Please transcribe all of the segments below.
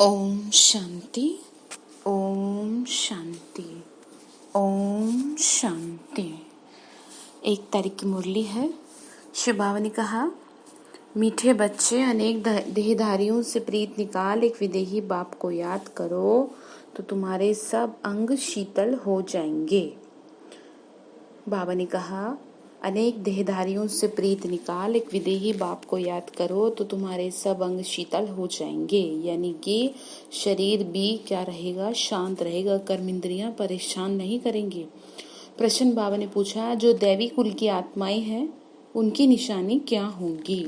ओम शांति, ओम शांति, ओम शांति। 1 तारीख की मुरली है। शिव बाबा ने कहा, मीठे बच्चे, अनेक देहधारियों से प्रीत निकाल, एक विदेही बाप को याद करो तो तुम्हारे सब अंग शीतल हो जाएंगे। बाबा ने कहा, अनेक देहधारियों से प्रीत निकाल, एक विदेही बाप को याद करो तो तुम्हारे सब अंग शीतल हो जाएंगे। यानी कि शरीर भी क्या रहेगा, शांत रहेगा, कर्म इंद्रियां परेशान नहीं करेंगे। प्रश्न बाबा ने पूछा, जो दैवी कुल की आत्माएं हैं उनकी निशानी क्या होंगी?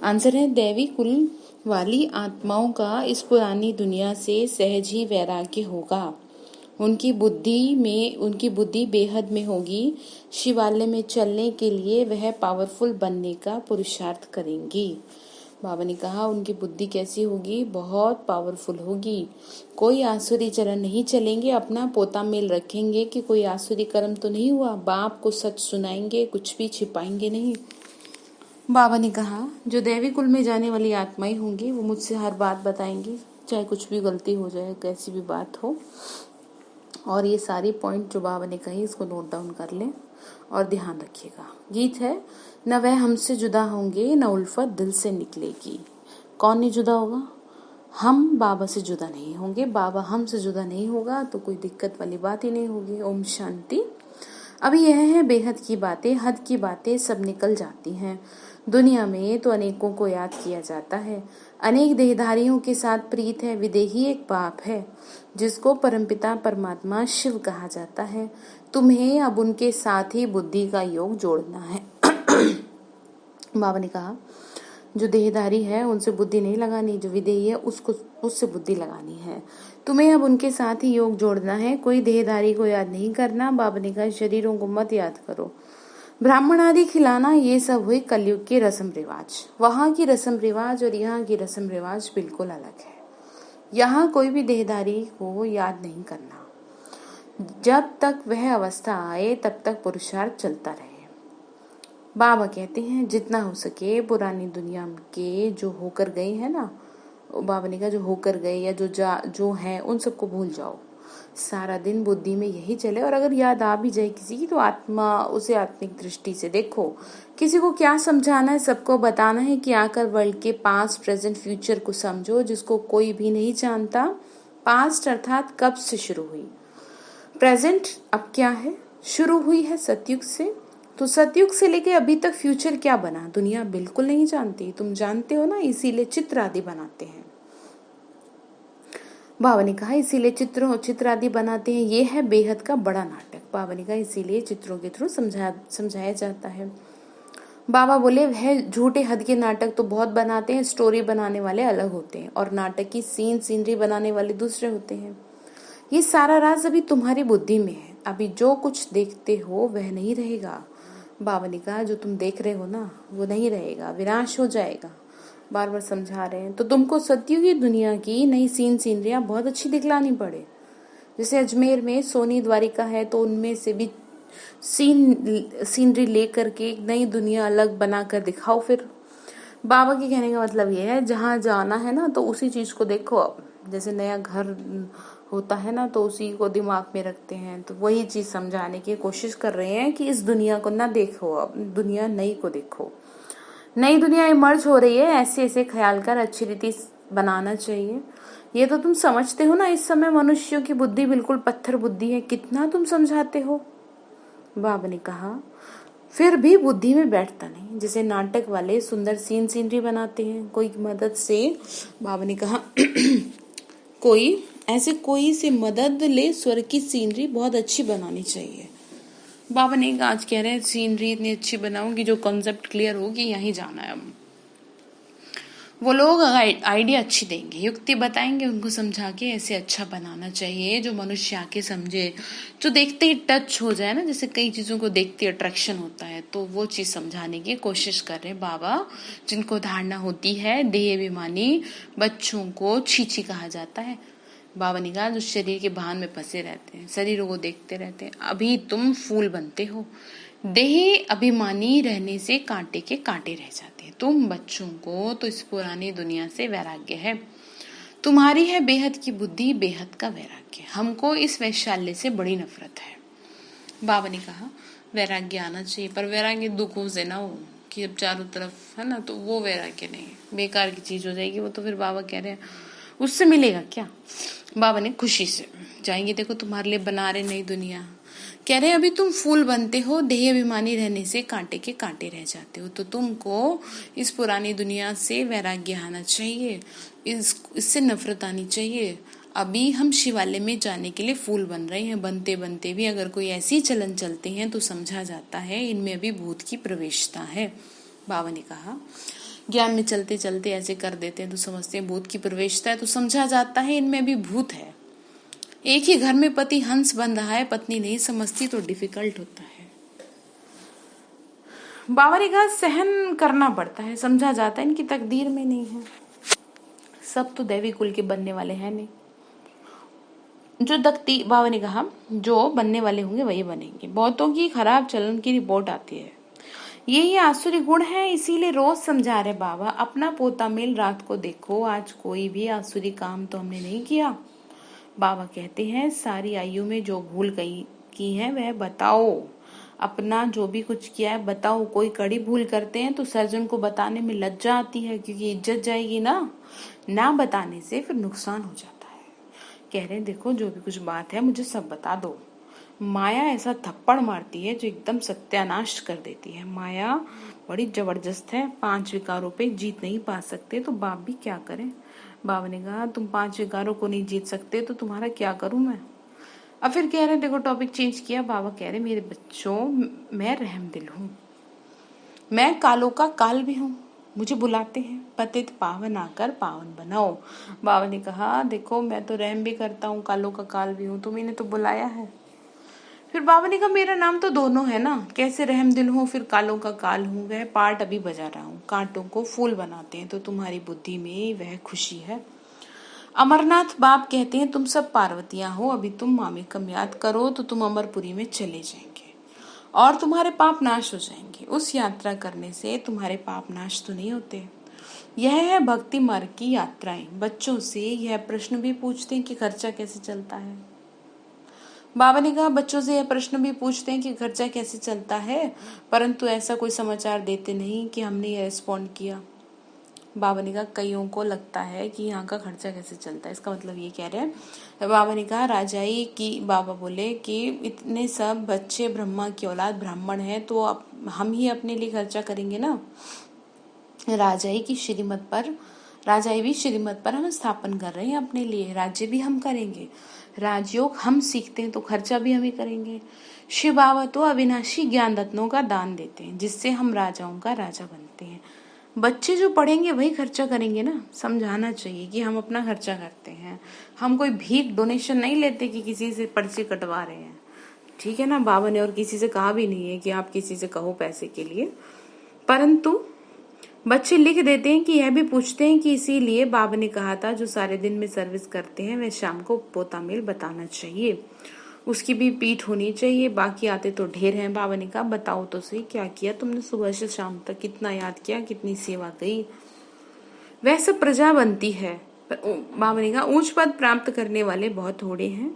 आंसर है, दैवी कुल वाली आत्माओं का इस पुरानी दुनिया से सहज ही वैराग्य होगा। उनकी बुद्धि बेहद में होगी। शिवालय में चलने के लिए वह पावरफुल बनने का पुरुषार्थ करेंगी। बाबा ने कहा, उनकी बुद्धि कैसी होगी? बहुत पावरफुल होगी। कोई आसुरी चरण नहीं चलेंगे, अपना पोता मेल रखेंगे कि कोई आसुरी कर्म तो नहीं हुआ। बाप को सच सुनाएंगे, कुछ भी छिपाएंगे नहीं। बाबा ने कहा, जो दैवी कुल में जाने वाली आत्माएं होंगी वो मुझसे हर बात बताएंगी, चाहे कुछ भी गलती हो जाए, कैसी भी बात हो। और ये सारी पॉइंट जो बाबा ने कही इसको नोट डाउन कर लें और ध्यान रखिएगा। गीत है, न वह हमसे जुदा होंगे, न उल्फत दिल से निकलेगी। कौन नहीं जुदा होगा? हम बाबा से जुदा नहीं होंगे, बाबा हमसे जुदा नहीं होगा तो कोई दिक्कत वाली बात ही नहीं होगी। ओम शांति। अभी यह है बेहद की बातें, हद की बातें सब निकल जाती हैं। दुनिया में तो अनेकों को याद किया जाता है, अनेक देहधारियों के साथ प्रीत है। विदेही एक बाप है जिसको परमपिता परमात्मा शिव कहा जाता है। तुम्हें अब उनके साथ ही बुद्धि का योग जोड़ना है। बाबा ने कहा, जो देहधारी है उनसे बुद्धि नहीं लगानी, जो विदेही है उससे बुद्धि लगानी है। तुम्हें अब उनके साथ ही योग जोड़ना है, कोई देहधारी को याद नहीं करना। बाबा ने कहा, शरीरों को मत याद करो। ब्राह्मण आदि खिलाना ये सब हुई कलयुग की रस्म रिवाज। वहां की रस्म रिवाज और यहाँ की रस्म रिवाज बिल्कुल अलग है। यहाँ कोई भी देहधारी को याद नहीं करना। जब तक वह अवस्था आए तब तक पुरुषार्थ चलता रहे। बाबा कहते हैं, जितना हो सके पुरानी दुनिया के जो होकर गए हैं ना, बाबा ने कहा, जो होकर गए या जो हैं उन सबको भूल जाओ। सारा दिन बुद्धि में यही चले, और अगर याद आ भी जाए किसी की तो आत्मा उसे आत्मिक दृष्टि से देखो। किसी को क्या समझाना है, सबको बताना है कि आकर वर्ल्ड के पास्ट प्रेजेंट फ्यूचर को समझो, जिसको कोई भी नहीं जानता। पास्ट अर्थात कब से शुरू हुई, प्रेजेंट अब क्या है, शुरू हुई है सतयुग से। तो सतयुग से लेके अभी तक फ्यूचर क्या बना, दुनिया बिल्कुल नहीं जानती। तुम जानते हो ना, इसीलिए चित्र आदि बनाते हैं। बाबा ने कहा, इसीलिए चित्र आदि बनाते हैं। ये है बेहद का बड़ा नाटक। बाबा ने कहा, इसीलिए चित्रों के थ्रू समझाया जाता है। बाबा बोले, वह झूठे हद के नाटक तो बहुत बनाते हैं, स्टोरी बनाने वाले अलग होते हैं और नाटक की सीनरी बनाने वाले दूसरे होते हैं। ये सारा राज अभी तुम्हारी बुद्धि में है। अभी जो कुछ देखते हो वह नहीं रहेगा। बाबा ने कहा, जो तुम देख रहे हो ना वो नहीं रहेगा, विनाश हो जाएगा। बार बार समझा रहे हैं। तो तुमको सतयुगी दुनिया की नई सीनरियां बहुत अच्छी दिखलानी पड़े। जैसे अजमेर में सोनी द्वारिका है तो उनमें से भी सीनरी लेकर के एक नई दुनिया अलग बनाकर दिखाओ। फिर बाबा के कहने का मतलब ये है, जहाँ जाना है ना तो उसी चीज को देखो। अब जैसे नया घर होता है ना तो उसी को दिमाग में रखते हैं, तो वही चीज समझाने की कोशिश कर रहे हैं कि इस दुनिया को ना देखो, अब दुनिया नई को देखो। नई दुनिया इमर्ज हो रही है, ऐसे ऐसे ख्याल कर अच्छी रीति बनाना चाहिए। ये तो तुम समझते हो ना, इस समय मनुष्यों की बुद्धि बिल्कुल पत्थर बुद्धि है, कितना तुम समझाते हो। बाबा ने कहा, फिर भी बुद्धि में बैठता नहीं। जैसे नाटक वाले सुंदर सीनरी बनाते हैं कोई की मदद से। बाबा ने कहा, कोई से मदद ले, स्वर्ग की सीनरी बहुत अच्छी बनानी चाहिए। बाबा ने आज कह रहे हैं, सीनरी इतनी अच्छी बनाऊंगी जो कॉन्सेप्ट क्लियर होगी, यहीं जाना है। अब वो लोग आइडिया अच्छी देंगे, युक्ति बताएंगे, उनको समझा के ऐसे अच्छा बनाना चाहिए जो मनुष्य आके समझे, जो देखते ही टच हो जाए ना। जैसे कई चीजों को देखते अट्रैक्शन होता है, तो वो चीज समझाने की कोशिश कर रहे हैं बाबा। जिनको धारणा होती है देह अभिमानी बच्चों को छीछी कहा जाता है। बाबा ने कहा, जो शरीर के भान में फंसे रहते हैं, शरीरों को देखते रहते हैं, अभी तुम फूल बनते हो। देह अभिमानी रहने से कांटे के कांटे रह जाते हैं। तुम बच्चों को तो इस पुरानी दुनिया से वैराग्य है। तुम्हारी है बेहद की बुद्धि, बेहद का वैराग्य। हमको इस वैशाल्य से बड़ी नफरत है। बाबा ने कहा वैराग्य आना चाहिए, पर वैराग्य दुखों से ना हो कि अब चारों तरफ है ना, तो वो वैराग्य नहीं, बेकार की चीज हो जाएगी वो। तो फिर बाबा कह रहे हैं उससे मिलेगा क्या? बाबा ने खुशी से जाएंगे, देखो तुम्हारे लिए बना रहे नई दुनिया। कह रहे अभी तुम फूल बनते हो, देह अभिमानी रहने से कांटे के कांटे रह जाते हो, तो तुमको इस पुरानी दुनिया से वैराग्य आना चाहिए, इससे नफरत आनी चाहिए। अभी हम शिवालय में जाने के लिए फूल बन रहे हैं, बनते बनते भी अगर कोई ऐसी चलन चलते हैं तो समझा जाता है इनमें अभी भूत की प्रवेशता है। बाबा ने कहा ज्ञान में चलते चलते ऐसे कर देते हैं तो समझते हैं भूत की प्रवेशता है, तो समझा जाता है इनमें अभी भूत है। एक ही घर में पति हंस बन रहा है, पत्नी नहीं समझती तो डिफिकल्ट होता है। बाबा ने कहा सहन करना पड़ता है, समझा जाता है इनकी तकदीर में नहीं है। सब तो दैवी कुल के बनने वाले हैं नहीं, जो दक्ति बाबा ने कहा जो बनने वाले होंगे वही बनेंगे। बहुतों की खराब चलन की रिपोर्ट आती है, यही आसुरी गुण है, इसीलिए रोज समझा रहे बाबा अपना पोता मेल रात को देखो, आज कोई भी आसुरी काम तो हमने नहीं किया। बाबा कहते हैं सारी आयु में जो भूल की है वह बताओ, अपना जो भी कुछ किया है बताओ। कोई कड़ी भूल करते हैं तो सर्जन को बताने में लज्जा आती है, क्योंकि इज्जत जाएगी ना बताने से फिर नुकसान हो जाता है। कह रहे हैं देखो जो भी कुछ बात है मुझे सब बता दो। माया ऐसा थप्पड़ मारती है जो एकदम सत्यानाश कर देती है। माया बड़ी जबरदस्त है, 5 विकारों पे जीत नहीं पा सकते तो बाप भी क्या करें। बाबा ने कहा तुम 5 विकारों को नहीं जीत सकते तो तुम्हारा क्या करूं मैं। अब फिर कह रहे देखो टॉपिक चेंज किया। बाबा कह रहे मेरे बच्चों मैं रहमदिल हूँ, मैं कालों का काल भी हूँ, मुझे बुलाते हैं पतित पावन आकर पावन बनाओ। बाबा ने कहा देखो मैं तो रहम भी करता हूँ, कालों का काल भी हूँ, तुम्हें तो बुलाया है। फिर बाबा ने कहा मेरा नाम तो दोनों है ना, कैसे रहमदिल हूँ फिर कालों का काल हूँ। वह पार्ट अभी बजा रहा हूँ, कांटों को फूल बनाते हैं तो तुम्हारी बुद्धि में वह खुशी है। अमरनाथ बाप कहते हैं तुम सब पार्वतियां हो, अभी तुम माँ में कम याद करो तो तुम अमरपुरी में चले जाएंगे और तुम्हारे पाप नाश हो जाएंगे। उस यात्रा करने से तुम्हारे पाप नाश तो नहीं होते। यह है भक्ति मार्ग की यात्राएं। बच्चों से यह प्रश्न भी पूछते हैं कि खर्चा कैसे चलता है। बाबा ने कहा बच्चों से यह प्रश्न भी पूछते हैं कि खर्चा कैसे चलता है, परंतु ऐसा कोई समाचार देते नहीं कि हमने यह रिस्पॉन्ड किया। बाबा ने कहा कईयों को लगता है कि यहाँ का खर्चा कैसे चलता है, इसका मतलब ये कह रहे हैं। बाबा ने कहा राजाई की, बाबा बोले कि इतने सब बच्चे ब्रह्मा की औलाद ब्राह्मण है तो हम ही अपने लिए खर्चा करेंगे ना। राजाई भी श्रीमत पर हम स्थापन कर रहे हैं अपने लिए, राज्य भी हम करेंगे, राजयोग हम सीखते हैं तो खर्चा भी हम ही करेंगे। शिव बाबा तो अविनाशी ज्ञान रत्नों का दान देते हैं जिससे हम राजाओं का राजा बनते हैं। बच्चे जो पढ़ेंगे वही खर्चा करेंगे ना। समझाना चाहिए कि हम अपना खर्चा करते हैं, हम कोई भीख डोनेशन नहीं लेते कि किसी से पर्ची कटवा रहे हैं, ठीक है ना। बाबा ने और किसी से कहा भी नहीं है कि आप किसी से कहो पैसे के लिए, परंतु बच्चे लिख देते हैं कि यह भी पूछते हैं कि इसीलिए बाबा ने कहा था जो सारे दिन में सर्विस करते हैं वे शाम को पोता मेल बताना चाहिए, उसकी भी पीठ होनी चाहिए। बाकी आते तो ढेर हैं। बाबा ने कहा बताओ तो सही क्या किया तुमने सुबह से शाम तक, कितना याद किया, कितनी सेवा की। वह सब प्रजा बनती है। बाबा ने कहा ऊंच पद प्राप्त करने वाले बहुत थोड़े हैं,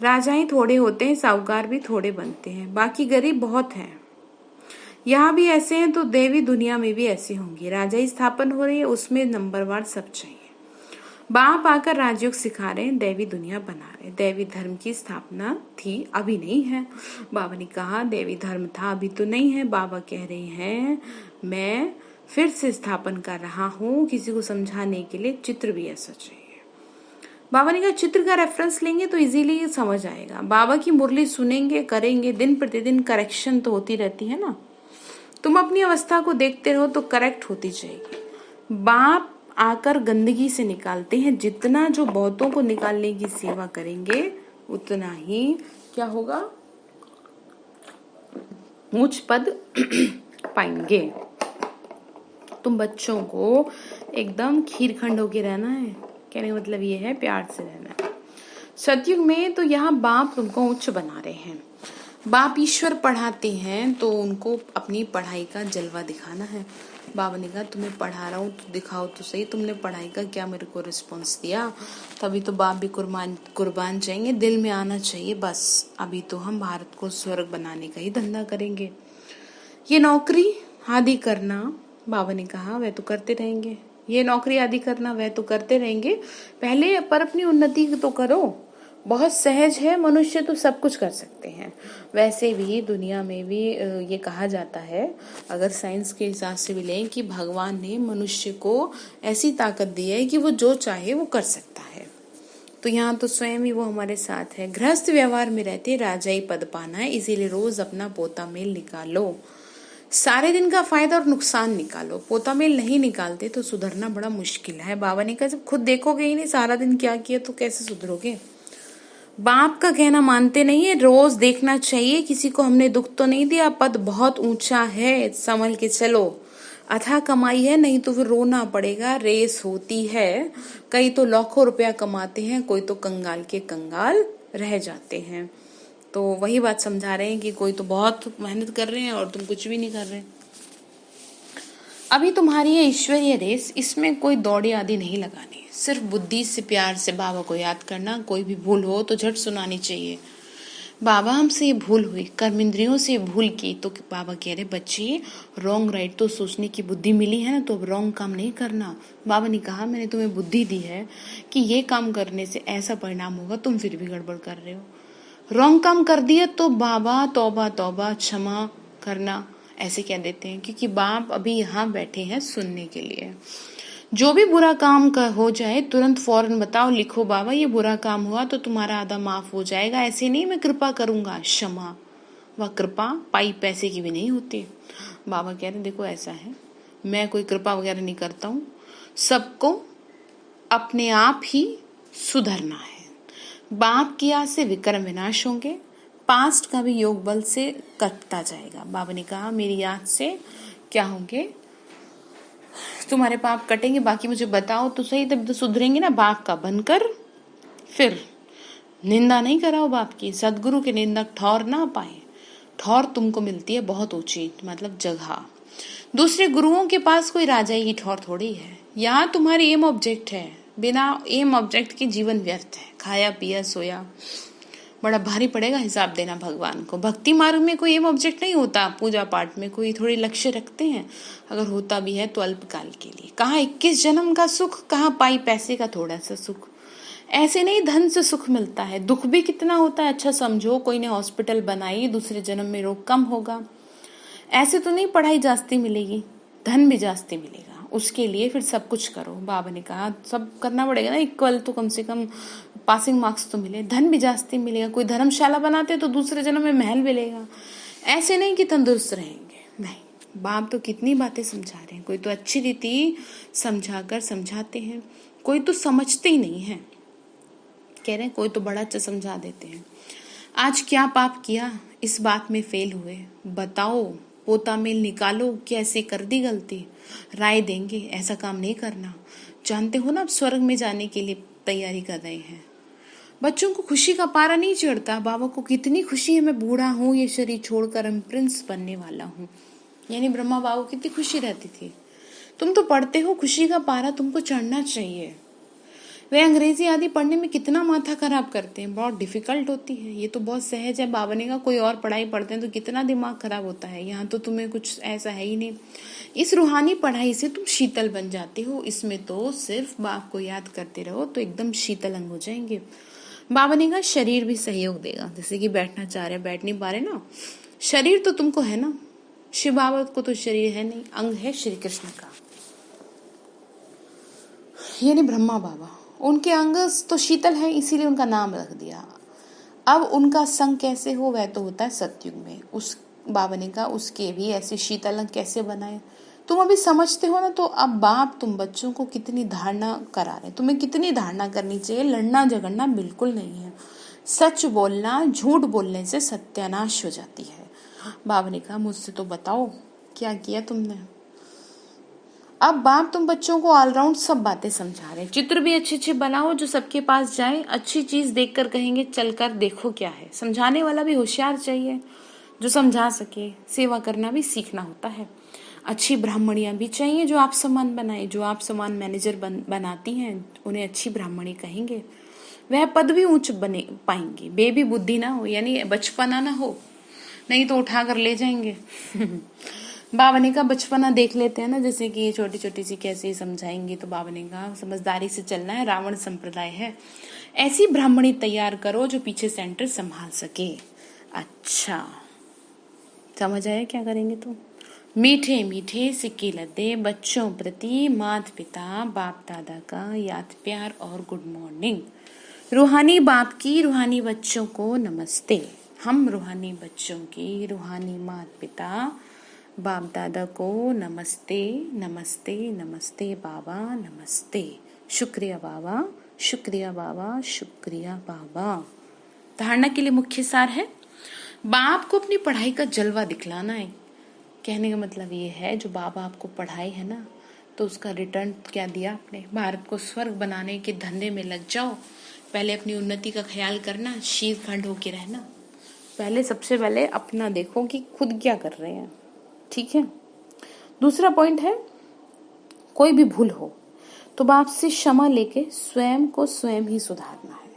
राजाएं थोड़े होते हैं, साहूकार भी थोड़े बनते हैं, बाकी गरीब बहुत हैं। यहाँ भी ऐसे हैं तो देवी दुनिया में भी ऐसे होंगे। राजाई स्थापन हो रही है उसमें नंबरवार सब चाहिए। बाप आकर राजयोग सिखा रहे हैं, दैवी दुनिया बना रहे। दैवी धर्म की स्थापना थी अभी नहीं है। बाबा ने कहा दैवी धर्म था अभी तो नहीं है। बाबा कह रहे हैं मैं फिर से स्थापन कर रहा हूँ। किसी को समझाने के लिए चित्र भी ऐसा चाहिए। बाबा ने कहा चित्र का रेफरेंस लेंगे तो इजीली समझ आएगा। बाबा की मुरली सुनेंगे करेंगे, दिन प्रतिदिन करेक्शन तो होती रहती है ना। तुम अपनी अवस्था को देखते रहो तो करेक्ट होती जाएगी। बाप आकर गंदगी से निकालते हैं, जितना जो बहुतों को निकालने की सेवा करेंगे उतना ही क्या होगा, ऊंच पद पाएंगे। तुम बच्चों को एकदम खीरखंड होके रहना है, कहने का मतलब ये है प्यार से रहना है। सतयुग में तो यहाँ बाप तुमको उच्च बना रहे हैं। बाप ईश्वर पढ़ाते हैं तो उनको अपनी पढ़ाई का जलवा दिखाना है। बाबा ने कहा तुम्हें पढ़ा रहा हूँ तो दिखाओ तो सही, तुमने पढ़ाई का क्या मेरे को रिस्पॉन्स दिया। तभी तो बाप भी कुर्बान जाएंगे, दिल में आना चाहिए बस अभी तो हम भारत को स्वर्ग बनाने का ही धंधा करेंगे। ये नौकरी आदि करना, बाबा ने कहा वह तो करते रहेंगे, ये नौकरी आदि करना वह तो करते रहेंगे, पहले पर अपनी उन्नति तो करो। बहुत सहज है, मनुष्य तो सब कुछ कर सकते हैं। वैसे भी दुनिया में भी ये कहा जाता है, अगर साइंस के हिसाब से भी लें, कि भगवान ने मनुष्य को ऐसी ताकत दी है कि वो जो चाहे वो कर सकता है। तो यहाँ तो स्वयं ही वो हमारे साथ है। गृहस्थ व्यवहार में रहते राजाई पद पाना है, इसीलिए रोज अपना पोता मेल निकालो, सारे दिन का फायदा और नुकसान निकालो। पोता मेल नहीं निकालते तो सुधरना बड़ा मुश्किल है। बाबा ने कहा जब खुद देखोगे ही नहीं सारा दिन क्या किया तो कैसे सुधरोगे। बाप का कहना मानते नहीं है, रोज देखना चाहिए किसी को हमने दुख तो नहीं दिया, पद बहुत ऊंचा है संभल के चलो, अथाह कमाई है नहीं तो फिर रोना पड़ेगा, रेस होती है, कई तो लाखों रुपया कमाते हैं, कोई तो कंगाल के कंगाल रह जाते हैं। तो वही बात समझा रहे हैं कि कोई तो बहुत मेहनत कर रहे हैं और तुम कुछ भी नहीं कर रहे। अभी तुम्हारी ये ईश्वरीय रेस, इसमें कोई दौड़े आदि नहीं लगानी, सिर्फ बुद्धि से प्यार से बाबा को याद करना। कोई भी भूल हो तो झट सुनानी चाहिए, बाबा हमसे ये भूल हुई, कर्मेंद्रियों से भूल की, तो बाबा कह रहे बच्चे रॉन्ग राइट तो सोचने की बुद्धि मिली है ना, तो अब रॉन्ग काम नहीं करना। बाबा ने कहा मैंने तुम्हें बुद्धि दी है कि ये काम करने से ऐसा परिणाम होगा, तुम फिर भी गड़बड़ कर रहे हो, रॉन्ग काम कर दिया तो बाबा तौबा तौबा क्षमा करना ऐसे कह देते हैं, क्योंकि बाप अभी यहाँ बैठे हैं सुनने के लिए। जो भी बुरा काम का हो जाए तुरंत फौरन बताओ, लिखो बाबा ये बुरा काम हुआ तो तुम्हारा आधा माफ हो जाएगा, ऐसे नहीं मैं कृपा करूंगा। क्षमा वह कृपा पाई पैसे की भी नहीं होती। बाबा कह रहे देखो ऐसा है, मैं कोई कृपा वगैरह नहीं करता हूँ, सबको अपने आप ही सुधरना है। बाप की याद से विक्रम विनाश होंगे, पास्ट का भी योग बल से कटता जाएगा। बाबा ने कहा मेरी याद से क्या होंगे, तुम्हारे पाप कटेंगे, बाकी मुझे बताओ तो सही, तब तो सुधरेंगे ना। बाप का बनकर फिर निंदा नहीं कराओ बाप की, सदगुरु के निंदक ठौर ना पाए, ठौर तुमको मिलती है बहुत ऊंची मतलब जगह, दूसरे गुरुओं के पास कोई राजा ही ठौर थोड़ी है। यहाँ तुम्हारी एम ऑब्जेक्ट है, बिना एम ऑब्जेक्ट के जीवन व्यर्थ है, खाया पिया सोया, बड़ा भारी पड़ेगा हिसाब देना भगवान को। भक्ति मार्ग में कोई एम ऑब्जेक्ट नहीं होता, पूजा पाठ में कोई थोड़ी लक्ष्य रखते हैं, अगर होता भी है तो अल्पकाल के लिए। कहाँ 21 जन्म का सुख, कहाँ पाई पैसे का थोड़ा सा सुख। ऐसे नहीं धन से सुख मिलता है, दुख भी कितना होता है। अच्छा समझो कोई ने हॉस्पिटल बनाई, दूसरे जन्म में रोग कम होगा, ऐसे तो नहीं पढ़ाई जास्ती मिलेगी, धन भी जास्ती मिलेगा, उसके लिए फिर सब कुछ करो। बाबा ने कहा सब करना पड़ेगा ना, इक्वल तो कम से कम पासिंग मार्क्स तो मिले, धन भी जास्ती मिलेगा। कोई धर्मशाला बनाते तो दूसरे जन्म में महल मिलेगा, ऐसे नहीं कि तंदुरुस्त रहेंगे, नहीं। बाप तो कितनी बातें समझा रहे हैं, कोई तो अच्छी रीति समझाकर समझाते हैं, कोई तो समझते ही नहीं है, कह रहे हैं कोई तो बड़ा अच्छा समझा देते हैं। आज क्या पाप किया इस बात में फेल हुए, बताओ पोता मेल निकालो, कैसे कर दी गलती, राय देंगे ऐसा काम नहीं करना। जानते हो ना अब स्वर्ग में जाने के लिए तैयारी कर रहे हैं। बच्चों को खुशी का पारा नहीं चढ़ता, बाबा को कितनी खुशी है, मैं बूढ़ा हूँ ये शरीर छोड़कर हम प्रिंस बनने वाला हूँ। यानी ब्रह्मा बाबू को कितनी खुशी रहती थी। तुम तो पढ़ते हो, खुशी का पारा तुमको चढ़ना चाहिए। वे अंग्रेजी आदि पढ़ने में कितना माथा खराब करते हैं, बहुत डिफिकल्ट होती है, ये तो बहुत सहज है। बाबा ने कहा कोई और पढ़ाई पढ़ते हैं तो कितना दिमाग खराब होता है, यहाँ तो तुम्हें कुछ ऐसा है ही नहीं। इस रूहानी पढ़ाई से तुम शीतल बन जाते हो, इसमें तो सिर्फ बाप को याद करते रहो तो एकदम शीतल अंग हो जाएंगे। बाबा ने कहा शरीर भी सहयोग देगा, जैसे कि बैठना चाह रहे बैठ नहीं पा रहे ना, शरीर तो तुमको है ना, शिव बाबा को तो शरीर है नहीं, अंग है श्री कृष्ण का, यानी ब्रह्मा बाबा, उनके अंग तो शीतल है इसीलिए उनका नाम रख दिया। अब उनका संग कैसे हो, वह तो होता है सतयुग में। उस बाबा ने कहा उसके भी ऐसे शीतल अंग कैसे बनाए, तुम अभी समझते हो ना। तो अब बाप तुम बच्चों को कितनी धारणा करा रहे, तुम्हें कितनी धारणा करनी चाहिए, लड़ना झगड़ना बिल्कुल नहीं है, सच बोलना, झूठ बोलने से सत्यानाश हो जाती है। बाबा ने कहा मुझसे तो बताओ क्या किया तुमने, अब बाप तुम बच्चों को ऑलराउंड सब बातें समझा रहे हैं। चित्र भी अच्छे अच्छे बनाओ जो सबके पास जाए, अच्छी चीज देखकर कहेंगे चलकर देखो क्या है। समझाने वाला भी होशियार चाहिए जो समझा सके। सेवा करना भी सीखना होता है। अच्छी ब्राह्मणियां भी चाहिए जो आप समान बनाए। जो आप समान मैनेजर बनाती हैं उन्हें अच्छी ब्राह्मणी कहेंगे। वह पद भी ऊंच बने पाएंगे। बेबी बुद्धि ना हो, यानी बचपना ना हो, नहीं तो उठा कर ले जाएंगे। बाबा का बचपना देख लेते हैं ना, जैसे कि छोटी छोटी सी कैसे समझाएंगे। तो बाबा का समझदारी से चलना है, रावण संप्रदाय है। ऐसी ब्राह्मणी तैयार करो जो पीछे सेंटर संभाल सके। अच्छा समझ आया क्या करेंगे? तो मीठे मीठे सिक्के लदे बच्चों प्रति माता पिता बाप दादा का याद प्यार और गुड मॉर्निंग। रूहानी बाप की रूहानी बच्चों को नमस्ते। हम रूहानी बच्चों की रूहानी माता पिता बाप दादा को नमस्ते नमस्ते नमस्ते बाबा नमस्ते। शुक्रिया बाबा, शुक्रिया बाबा, शुक्रिया बाबा। धारणा के लिए मुख्य सार है, बाप को अपनी पढ़ाई का जलवा दिखलाना है। कहने का मतलब ये है जो बाबा आपको पढ़ाई है ना, तो उसका रिटर्न क्या दिया आपने। भारत को स्वर्ग बनाने के धंधे में लग जाओ। पहले अपनी उन्नति का ख्याल करना, शीतखंड होके रहना। पहले सबसे पहले अपना देखो कि खुद क्या कर रहे हैं, ठीक है। दूसरा पॉइंट है, कोई भी भूल हो तो बाप से क्षमा लेके स्वयं को स्वयं ही सुधारना है।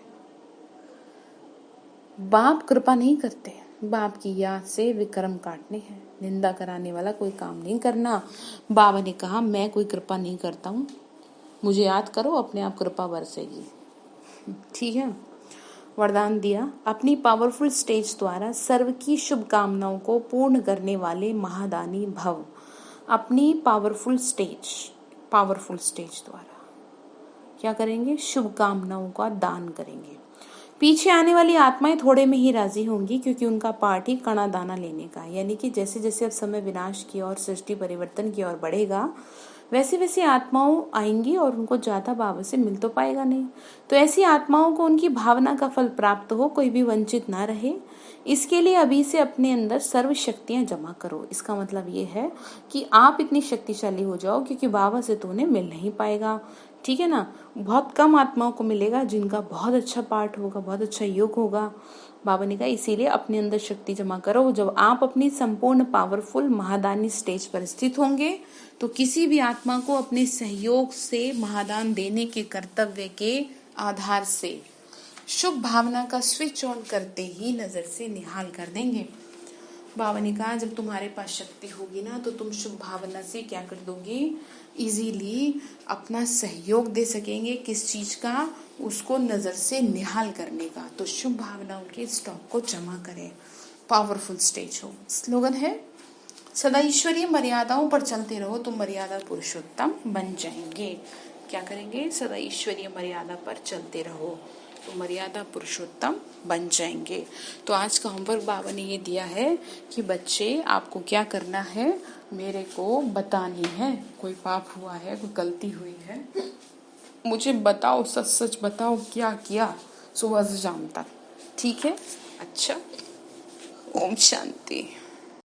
बाप कृपा नहीं करते, बाप की याद से विक्रम काटने हैं। निंदा कराने वाला कोई काम नहीं करना। बाबा ने कहा मैं कोई कृपा नहीं करता हूँ, मुझे याद करो अपने आप कृपा बरसेगी, ठीक है। वरदान दिया, अपनी पावरफुल स्टेज द्वारा सर्व की शुभकामनाओं को पूर्ण करने वाले महादानी भव। अपनी पावरफुल स्टेज द्वारा क्या करेंगे? शुभकामनाओं का दान करेंगे। पीछे आने वाली आत्माएं थोड़े में ही राजी होंगी, क्योंकि उनका पार्ट ही कणा दाना लेने का है। यानी कि जैसे जैसे अब समय विनाश की और सृष्टि परिवर्तन की ओर बढ़ेगा, वैसे वैसे आत्माओं आएंगी और उनको ज्यादा बाबा से मिल तो पाएगा नहीं। तो ऐसी आत्माओं को उनकी भावना का फल प्राप्त हो, कोई भी वंचित ना रहे, इसके लिए अभी से अपने अंदर सर्व शक्तियां जमा करो। इसका मतलब ये है कि आप इतनी शक्तिशाली हो जाओ, क्योंकि बाबा से तो उन्हें मिल नहीं पाएगा, ठीक है ना। बहुत कम आत्माओं को मिलेगा जिनका बहुत अच्छा पाठ होगा, बहुत अच्छा योग होगा। बाबा ने कहा इसीलिए अपने अंदर शक्ति जमा करो। जब आप अपनी संपूर्ण पावरफुल महादानी स्टेज पर स्थित होंगे तो किसी भी आत्मा को अपने सहयोग से महादान देने के कर्तव्य के आधार से शुभ भावना का स्विच ऑन करते ही नजर से निहाल कर देंगे। बाबा ने कहा जब तुम्हारे पास शक्ति होगी ना, तो तुम शुभ भावना से क्या कर दोगे? इजीली अपना सहयोग दे सकेंगे। किस चीज का? उसको नजर से निहाल करने का। तो शुभ भावनाओं के स्टॉक को जमा करें, पावरफुल स्टेज हो। स्लोगन है, सदा ईश्वरीय मर्यादाओं पर चलते रहो, तुम मर्यादा पुरुषोत्तम बन जाएंगे। क्या करेंगे? सदा ईश्वरीय मर्यादा पर चलते रहो तो मर्यादा पुरुषोत्तम बन जाएंगे। तो आज का होमवर्क बाबा ने ये दिया है कि बच्चे आपको क्या करना है, मेरे को बतानी है। कोई पाप हुआ है, कोई गलती हुई है, मुझे बताओ, सच सच बताओ क्या किया सुबह से शाम तक, ठीक है। अच्छा, ओम शांति।